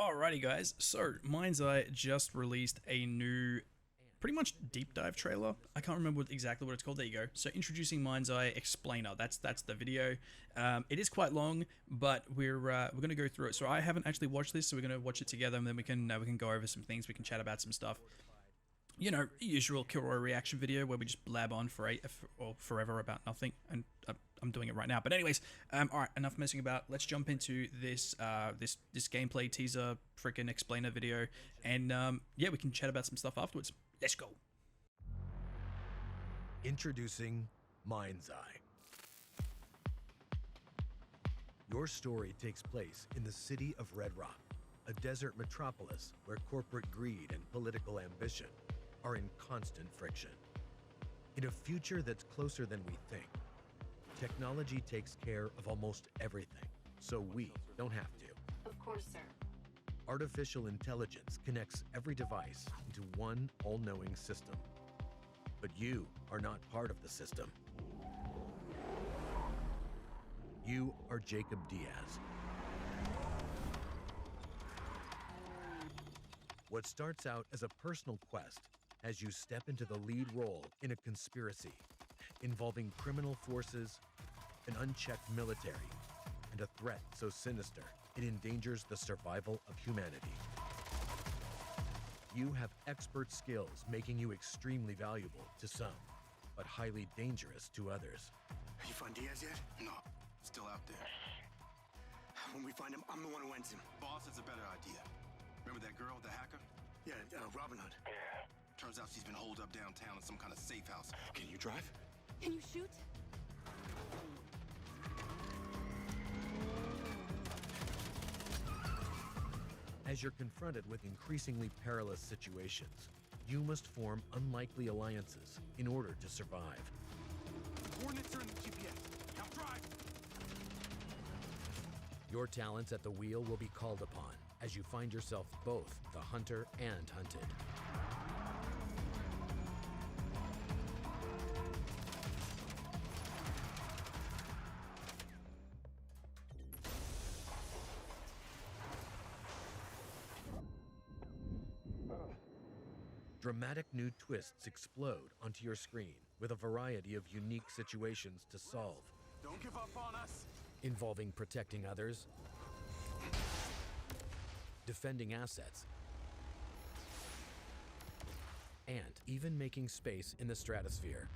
Alrighty guys, so Mindseye just released a new pretty much deep dive trailer. I can't remember exactly what it's called. There you go. So introducing Mindseye Explainer. That's the video. It is quite long, but we're gonna go through it. So I haven't actually watched this, so we're gonna watch it together, and then we can go over some things. We can chat about some stuff. You know, usual Kilroy reaction video where we just blab on or forever about nothing, and I'm doing it right now. But anyways, all right, enough messing about. Let's jump into this this gameplay teaser, freaking explainer video, and yeah, we can chat about some stuff afterwards. Let's go. Introducing Mindseye. Your story takes place in the city of Red Rock, a desert metropolis where corporate greed and political ambition are in constant friction. In a future that's closer than we think, technology takes care of almost everything, so we don't have to. Of course, sir. Artificial intelligence connects every device into one all-knowing system. But you are not part of the system. You are Jacob Diaz. What starts out as a personal quest as you step into the lead role in a conspiracy involving criminal forces, an unchecked military, and a threat so sinister it endangers the survival of humanity. You have expert skills making you extremely valuable to some, but highly dangerous to others. You find Diaz yet? No, still out there. When we find him, I'm the one who ends him. Boss, it's a better idea. Remember that girl, the hacker? Yeah, Robin Hood. Yeah. Turns out she's been holed up downtown in some kind of safe house. Can you drive? Can you shoot? As you're confronted with increasingly perilous situations, you must form unlikely alliances in order to survive. The coordinates are in the GPS. Now drive! Your talents at the wheel will be called upon as you find yourself both the hunter and hunted. Dramatic new twists explode onto your screen with a variety of unique situations to solve, Don't give up on us! involving protecting others, defending assets, and even making space in the stratosphere.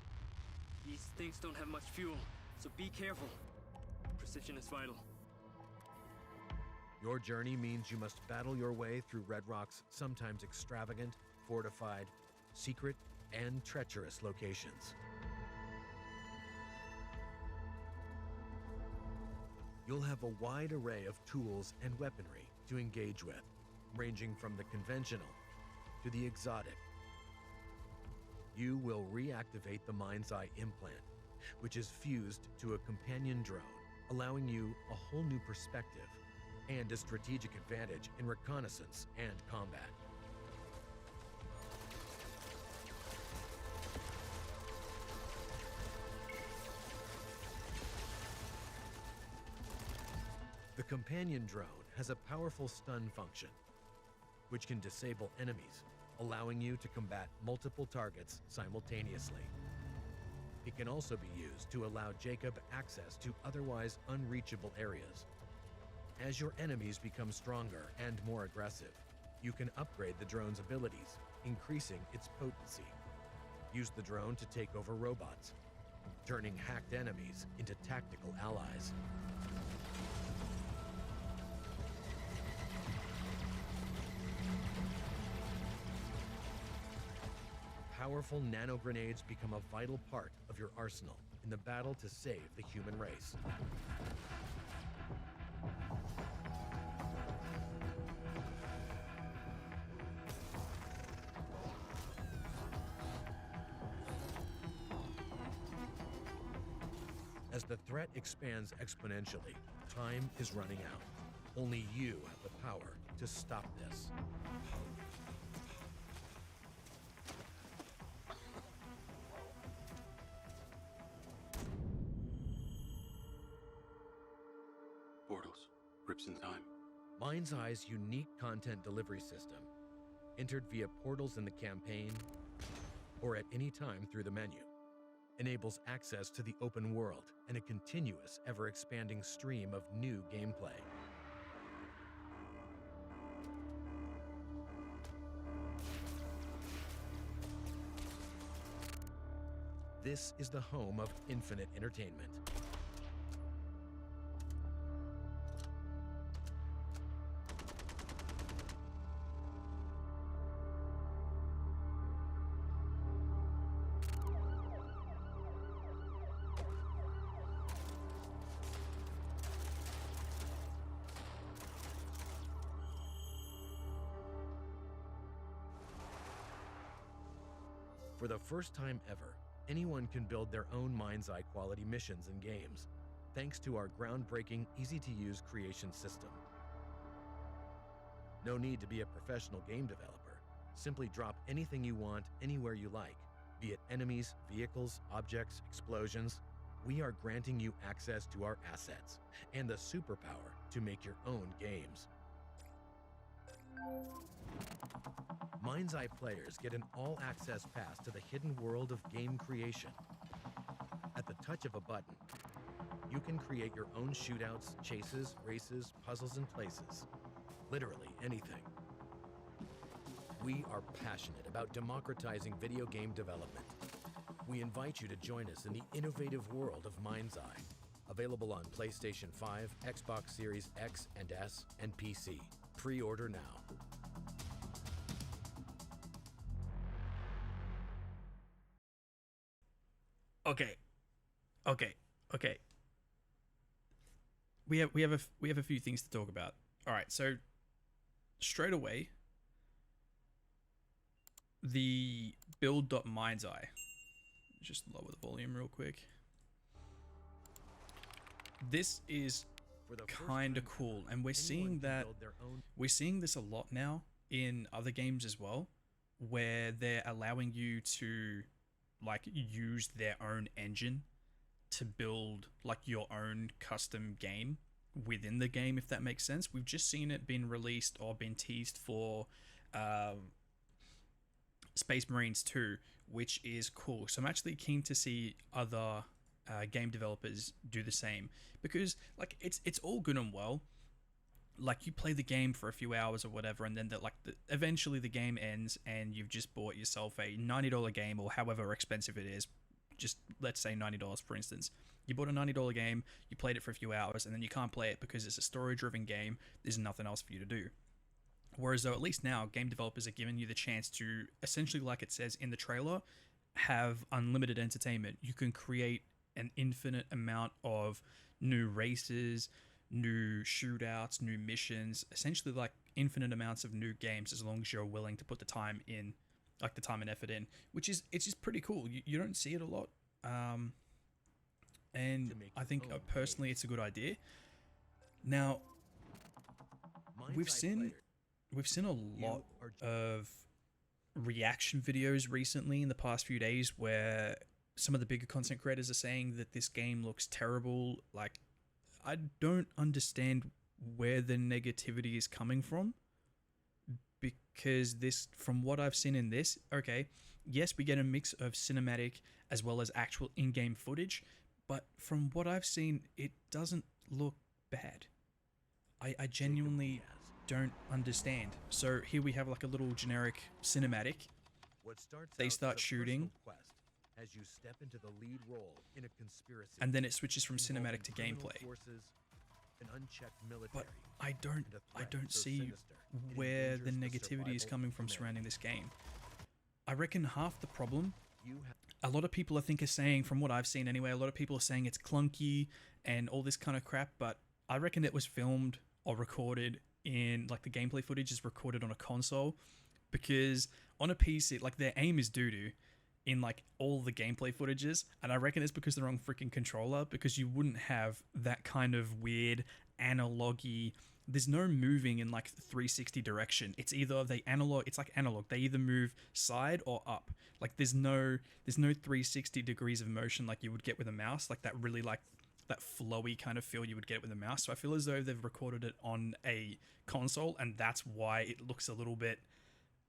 These things don't have much fuel, so be careful. Precision is vital. Your journey means you must battle your way through Red Rock's sometimes extravagant, fortified, secret, and treacherous locations. You'll have a wide array of tools and weaponry to engage with, ranging from the conventional to the exotic. You will reactivate the Mindseye implant, which is fused to a companion drone, allowing you a whole new perspective and a strategic advantage in reconnaissance and combat. The companion drone has a powerful stun function, which can disable enemies, allowing you to combat multiple targets simultaneously. It can also be used to allow Jacob access to otherwise unreachable areas. As your enemies become stronger and more aggressive, you can upgrade the drone's abilities, increasing its potency. Use the drone to take over robots, turning hacked enemies into tactical allies. Powerful nano grenades become a vital part of your arsenal in the battle to save the human race. As the threat expands exponentially, time is running out. Only you have the power to stop this. Portals. Rips in time. Mindseye's unique content delivery system, entered via portals in the campaign or at any time through the menu, enables access to the open world and a continuous, ever-expanding stream of new gameplay. This is the home of infinite entertainment. For the first time ever, anyone can build their own Mindseye quality missions and games, thanks to our groundbreaking, easy-to-use creation system. No need to be a professional game developer. Simply drop anything you want anywhere you like, be it enemies, vehicles, objects, explosions. We are granting you access to our assets and the superpower to make your own games. Mindseye players get an all-access pass to the hidden world of game creation. At the touch of a button, you can create your own shootouts, chases, races, puzzles, and places. Literally anything. We are passionate about democratizing video game development. We invite you to join us in the innovative world of Mindseye. Available on PlayStation 5, Xbox Series X and S, and PC. Pre-order now. Okay. We have a few things to talk about. All right, so straight away, the build.mindseye. Just lower the volume real quick. This is kind of cool, and we're seeing this a lot now in other games as well, where they're allowing you to like use their own engine to build like your own custom game within the game, if that makes sense. We've just seen it being released or been teased for Space Marines 2, which is cool. So I'm actually keen to see other game developers do the same, because like it's all good and well. Like you play the game for a few hours or whatever, and then eventually the game ends, and you've just bought yourself a $90 game or however expensive it is. Just let's say $90 for instance. You bought a $90 game, you played it for a few hours, and then you can't play it because it's a story-driven game. There's nothing else for you to do. Whereas though at least now game developers are giving you the chance to essentially, like it says in the trailer, have unlimited entertainment. You can create an infinite amount of new races, new shootouts, new missions, essentially like infinite amounts of new games, as long as you're willing to put the time in, like the time and effort in, which is, it's just pretty cool. You don't see it a lot. And I think personally it's a good idea. Now, we've seen a lot of reaction videos recently in the past few days where some of the bigger content creators are saying that this game looks terrible. Like, I don't understand where the negativity is coming from, because this, from what I've seen in this, okay, yes, we get a mix of cinematic as well as actual in-game footage, but from what I've seen, it doesn't look bad. I genuinely don't understand. So here we have like a little generic cinematic. They start shooting, as you step into the lead role in a conspiracy, and then it switches from cinematic to gameplay. But I don't see where the negativity is coming from surrounding this game. I reckon half the problem, a lot of people I think are saying, from what I've seen anyway, a lot of people are saying it's clunky and all this kind of crap, but I reckon it was filmed or recorded in, like the gameplay footage is recorded on a console, because on a PC, like their aim is doo-doo in like all the gameplay footages, and I reckon it's because they're on freaking controller, because you wouldn't have that kind of weird analog-y, there's no moving in like 360 direction. It's either it's like analog, they either move side or up. Like there's no 360 degrees of motion like you would get with a mouse, like that really like flowy kind of feel you would get with a mouse. So I feel as though they've recorded it on a console, and that's why it looks a little bit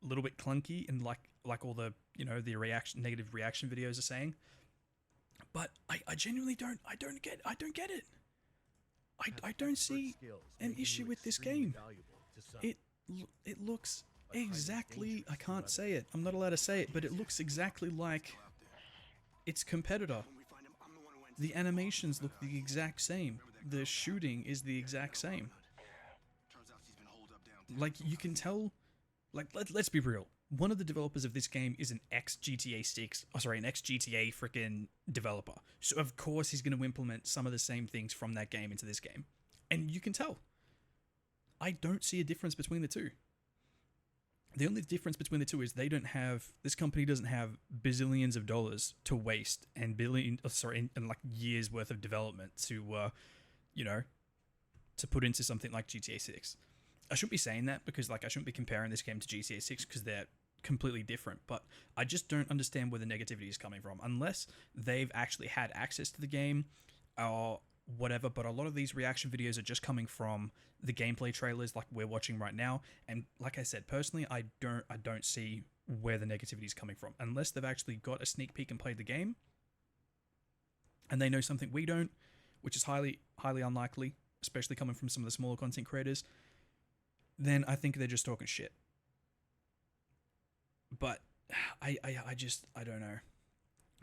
clunky, and like all the, you know, the negative reaction videos are saying. But I genuinely don't get it. I don't see an issue with this game. It looks exactly, I can't say it, I'm not allowed to say it, but it looks exactly like its competitor. The animations look the exact same. The shooting is the exact same. Like, you can tell, like, let's be real. One of the developers of this game is an ex-GTA freaking developer. So of course he's going to implement some of the same things from that game into this game. And you can tell. I don't see a difference between the two. The only difference between the two is this company doesn't have bazillions of dollars to waste and and like years worth of development to, you know, to put into something like GTA 6. I shouldn't be saying that because, like, I shouldn't be comparing this game to GTA 6 because they're completely different, but I just don't understand where the negativity is coming from, unless they've actually had access to the game or whatever. But a lot of these reaction videos are just coming from the gameplay trailers like we're watching right now, and like I said, personally, I don't see where the negativity is coming from, unless they've actually got a sneak peek and played the game and they know something we don't, which is highly unlikely, especially coming from some of the smaller content creators. Then I think they're just talking shit. But I don't know.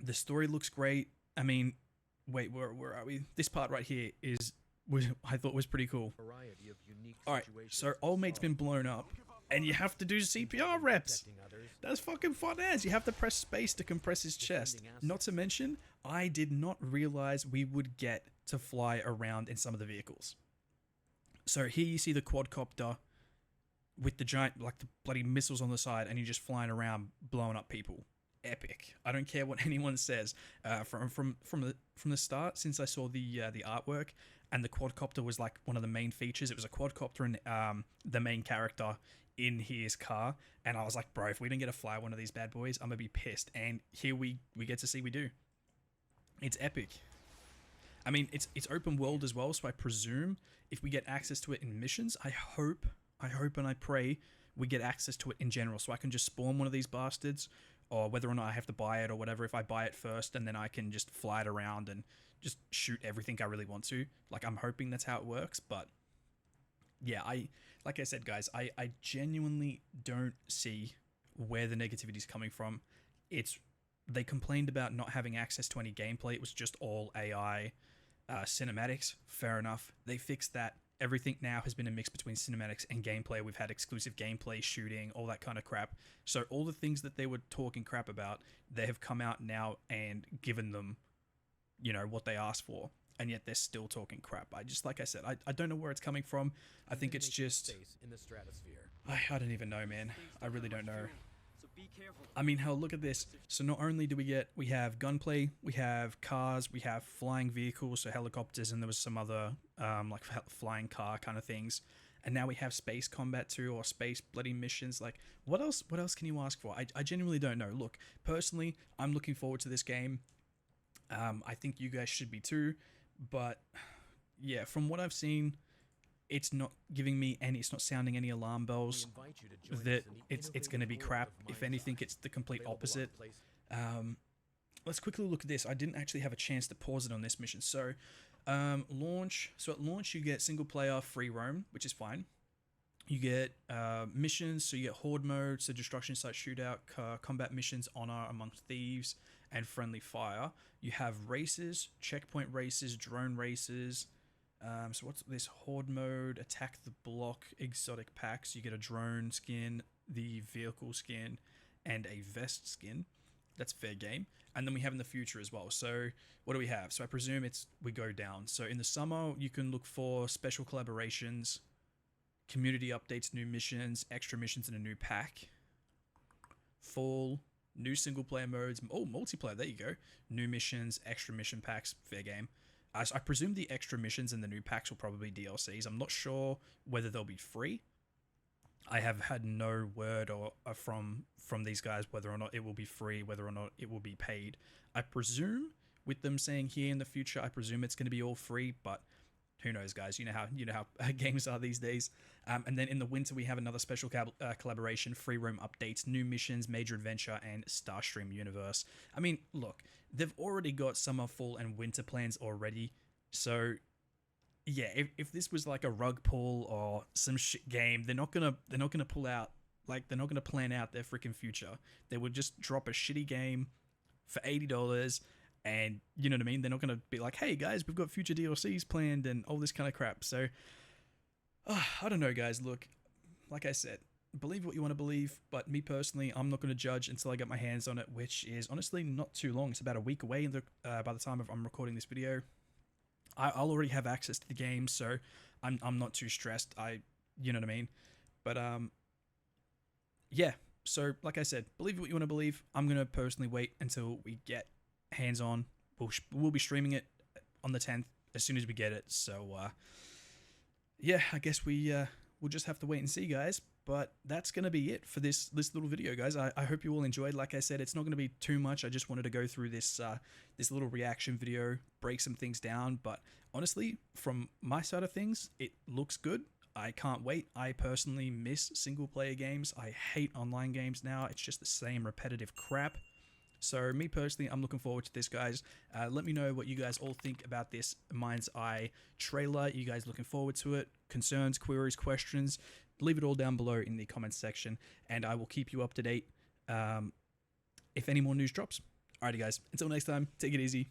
The story looks great. I mean, wait, where are we? This part right here I thought was pretty cool. Alright, so old mate's been blown up, and you have to do CPR reps. That's fucking fun as. You have to press space to compress his chest. Not to mention, I did not realize we would get to fly around in some of the vehicles. So here you see the quadcopter with the giant, like, the bloody missiles on the side, and you're just flying around blowing up people. Epic. I don't care what anyone says. From the start, since I saw the artwork, and the quadcopter was like one of the main features. It was a quadcopter and the main character in his car, and I was like, bro, if we don't get to fly one of these bad boys, I'm gonna be pissed. And here we get to see we do. It's epic. I mean, it's open world as well, so I presume if we get access to it in missions, I hope and I pray we get access to it in general, so I can just spawn one of these bastards, or whether or not I have to buy it or whatever. If I buy it first, and then I can just fly it around and just shoot everything I really want to. Like, I'm hoping that's how it works, but yeah, like I said, guys, I genuinely don't see where the negativity is coming from. They complained about not having access to any gameplay. It was just all AI cinematics. Fair enough. They fixed that. Everything now has been a mix between cinematics and gameplay. We've had exclusive gameplay, shooting, all that kind of crap. So all the things that they were talking crap about, they have come out now and given them, you know, what they asked for. And yet they're still talking crap. Like I said, I don't know where it's coming from. I think it's just, in the stratosphere. I don't even know, man. I really don't know. I mean, hell, look at this. So not only do we have gunplay, we have cars, we have flying vehicles, so helicopters, and there was some other like flying car kind of things. And now we have space combat too, or space bloody missions. Like, what else can you ask for? I genuinely don't know. Look, personally, I'm looking forward to this game. I think you guys should be too. But yeah, from what I've seen, it's not giving me it's not sounding any alarm bells that it's going to be crap. If anything, it's the complete opposite. Let's quickly look at this. I didn't actually have a chance to pause it on this mission. So, launch. So at launch, you get single player free roam, which is fine. You get missions. So you get horde mode, so destruction site shootout, combat missions, honor amongst thieves, and friendly fire. You have races, checkpoint races, drone races. So what's this? Horde mode, attack the block, exotic packs. You get a drone skin, the vehicle skin, and a vest skin. That's fair game. And then we have in the future as well. So what do we have? So I presume we go down. So in the summer, you can look for special collaborations, community updates, new missions, extra missions, and a new pack. Fall, new single player modes. Oh, multiplayer. There you go. New missions, extra mission packs. Fair game. So I presume the extra missions and the new packs will probably be DLCs. I'm not sure whether they'll be free. I have had no word from these guys whether or not it will be free, whether or not it will be paid. I presume with them saying here in the future. I presume it's going to be all free, but who knows, guys? You know how games are these days. And then in the winter, we have another special collaboration, free roam updates, new missions, major adventure, and Starstream universe. I mean, look, they've already got summer, fall, and winter plans already. So, yeah, if this was like a rug pull or some shit game, they're not gonna pull out, like, they're not gonna plan out their freaking future. They would just drop a shitty game for $80. And you know what I mean? They're not going to be like, hey guys, we've got future DLCs planned and all this kind of crap. So, I don't know, guys. Look, like I said, believe what you want to believe. But me personally, I'm not going to judge until I get my hands on it, which is honestly not too long. It's about a week away by the time I'm recording this video. I'll already have access to the game, so I'm not too stressed. You know what I mean? But, yeah. So, like I said, believe what you want to believe. I'm going to personally wait until we get hands-on. We'll be streaming it on the 10th as soon as we get it. So yeah, I guess we'll just have to wait and see, guys. But that's gonna be it for this little video, guys. I hope you all enjoyed. Like I said, it's not gonna be too much. I just wanted to go through this this little reaction video, break some things down. But honestly, from my side of things, it looks good. I can't wait. I personally miss single-player games. I hate online games now. It's just the same repetitive crap. So me personally, I'm looking forward to this, guys. Let me know what you guys all think about this Mindseye trailer. You guys looking forward to it? Concerns, queries, questions? Leave it all down below in the comments section, and I will keep you up to date if any more news drops. Alrighty, guys. Until next time, take it easy.